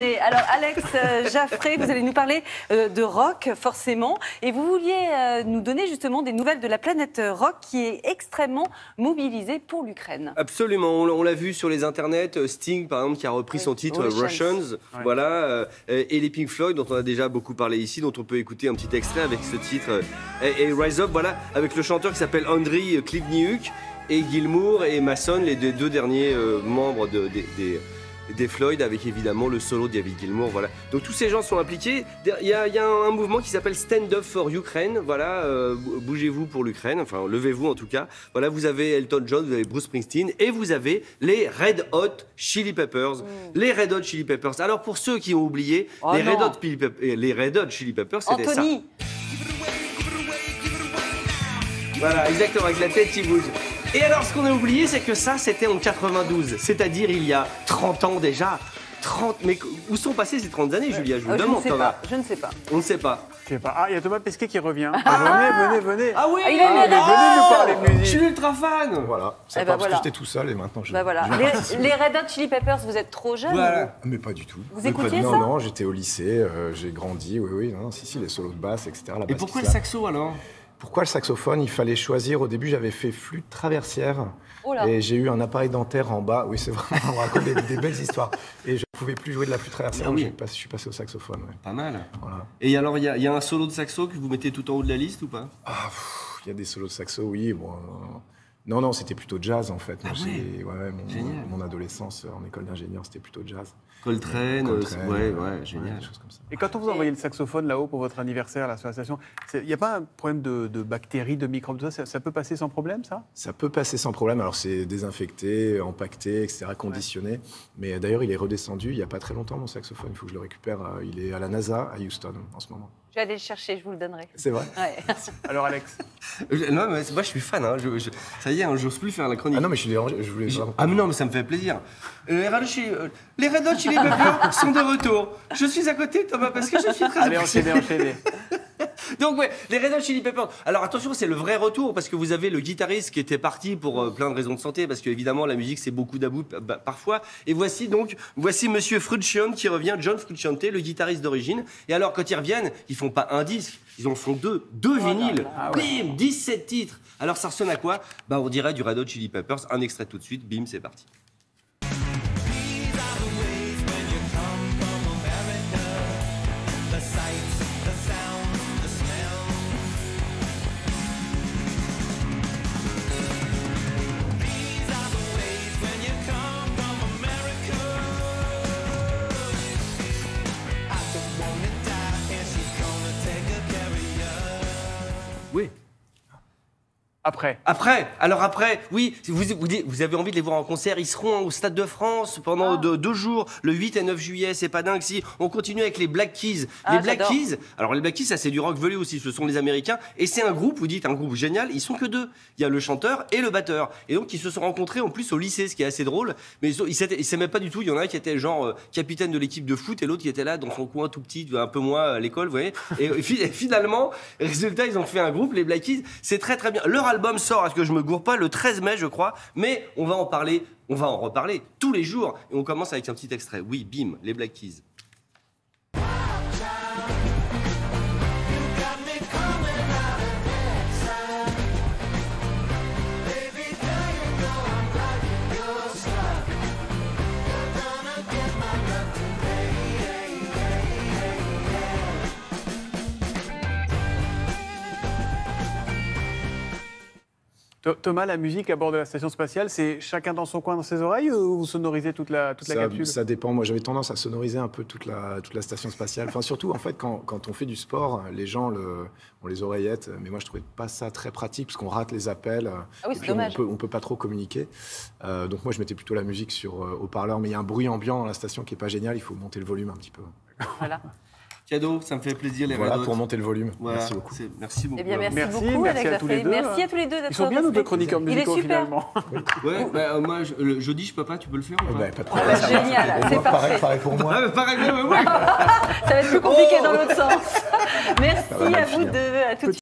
Alors Alex Jaffré, vous allez nous parler de rock forcément et vous vouliez nous donner justement des nouvelles de la planète rock qui est extrêmement mobilisée pour l'Ukraine. Absolument, on l'a vu sur les internets, Sting par exemple qui a repris son titre Russians, voilà, et les Pink Floyd dont on a déjà beaucoup parlé ici, dont on peut écouter un petit extrait avec ce titre et Rise Up, voilà, avec le chanteur qui s'appelle Andriy Klivniuk et Gilmour et Mason, les deux derniers membres des Floyd, avec évidemment le solo de David Gilmour, voilà. Donc tous ces gens sont impliqués. Il y a un mouvement qui s'appelle Stand Up for Ukraine, voilà, bougez-vous pour l'Ukraine, enfin levez-vous en tout cas. Voilà, vous avez Elton John, vous avez Bruce Springsteen et vous avez les Red Hot Chili Peppers. Les Red Hot Chili Peppers. Alors pour ceux qui ont oublié, les Red Hot Chili Peppers, c'était ça. Voilà, exactement, avec la tête qui bouge. Et alors, ce qu'on a oublié, c'est que ça, c'était en 92, c'est-à-dire il y a 30 ans déjà. 30... Mais où sont passées ces 30 années, Julia? Je vous demande. Je ne sais pas. On ne sait pas. Je sais pas. Ah, il y a Thomas Pesquet qui revient. Venez. Ah oui, il est venez nous parler de musique. Je suis ultra fan. Voilà, c'est pas parce que j'étais tout seul et maintenant je... voilà. Les Red Hot Chili Peppers, vous êtes trop jeunes. Voilà. Mais pas du tout. Vous écoutiez ça? Non, j'étais au lycée, j'ai grandi, oui, non, si, les solos de basse, etc. Et pourquoi le saxo alors? Pourquoi le saxophone? Il fallait choisir. Au début, j'avais fait flûte traversière. Et j'ai eu un appareil dentaire en bas. Oui, c'est vrai, on raconte des belles histoires. Et je ne pouvais plus jouer de la flûte traversière. Ah oui. Je suis passé au saxophone. Ouais. Pas mal. Voilà. Et alors, il y a un solo de saxo que vous mettez tout en haut de la liste ou pas? Il y a des solos de saxo, oui. Bon, non, c'était plutôt jazz en fait. Mon adolescence en école d'ingénieur, c'était plutôt jazz. Coltrane, génial. Des choses comme ça. Et quand on vous envoyait le saxophone là-haut pour votre anniversaire là, sur la station, il n'y a pas un problème de bactéries, de microbes, tout ça, ça peut passer sans problème, ça? Ça peut passer sans problème. Alors c'est désinfecté, empaqueté, etc., conditionné. Mais d'ailleurs, il est redescendu il n'y a pas très longtemps, mon saxophone. Il faut que je le récupère. Il est à la NASA, à Houston, en ce moment. Je vais aller le chercher, je vous le donnerai. C'est vrai? Ouais. Alors Alex? Non, mais moi je suis fan. Hein. Ça y est, j'ose plus faire la chronique. Ah non, mais je suis dérangé. Je voulais vraiment... Ah mais non, mais ça me fait plaisir. Les Red Hot Chili Peppers sont de retour. Je suis à côté, Thomas, parce que je suis très... Allez, enchaînez. Donc ouais, les Red Hot Chili Peppers. Alors attention, c'est le vrai retour parce que vous avez le guitariste qui était parti pour plein de raisons de santé, parce qu'évidemment la musique c'est beaucoup d'abus parfois. Et voici Monsieur Frusciante qui revient, John Frusciante, le guitariste d'origine. Et alors quand ils reviennent, ils font pas un disque, ils en font deux vinyles. Bim, 17 titres. Alors ça ressemble à quoi? Bah on dirait du Red Hot Chili Peppers. Un extrait tout de suite. Bim, c'est parti. Oui. Après, oui, vous avez envie de les voir en concert, ils seront au Stade de France pendant 2 jours, le 8 et 9 juillet, c'est pas dingue si. On continue avec les Black Keys. Les Black Keys, alors les Black Keys, ça c'est du rock velé aussi, ce sont les Américains, et c'est un groupe, vous dites un groupe génial, ils sont que 2. Il y a le chanteur et le batteur. Et donc ils se sont rencontrés en plus au lycée, ce qui est assez drôle, mais ils s'aimaient pas du tout, il y en a un qui était genre capitaine de l'équipe de foot et l'autre qui était là dans son coin tout petit, un peu moins à l'école, vous voyez. Et finalement, résultat, ils ont fait un groupe, les Black Keys, c'est très très bien. Leur album sort, est-ce que je me gourre pas, le 13 mai je crois, mais on va en reparler tous les jours. Et on commence avec un petit extrait. Oui, bim, les Black Keys. Thomas, la musique à bord de la station spatiale, c'est chacun dans son coin, dans ses oreilles, ou vous sonorisez toute la capsule? Ça dépend. Moi, j'avais tendance à sonoriser un peu toute la station spatiale. Enfin, surtout, en fait, quand on fait du sport, les gens ont les oreillettes. Mais moi, je trouvais pas ça très pratique, parce qu'on rate les appels. Ah oui, c'est dommage. On peut pas trop communiquer. Donc moi, je mettais plutôt la musique sur haut-parleur. Mais il y a un bruit ambiant dans la station qui est pas génial. Il faut monter le volume un petit peu. Voilà. Cadeau, ça me fait plaisir les Red Hot. Pour monter le volume. Voilà, merci beaucoup. Merci beaucoup. Eh bien, merci beaucoup, merci Alex à tous les deux. Merci à tous les deux d'être. Ils sont bien nos deux chroniqueurs musicaux finalement. Ouais, bah, moi, le jeudi, je peux pas, tu peux le faire ou pas? Pas de problème. Génial, c'est parfait. Pareil pour moi. Pareil, Ça va être plus compliqué dans l'autre sens. Merci à vous deux, à tout de suite.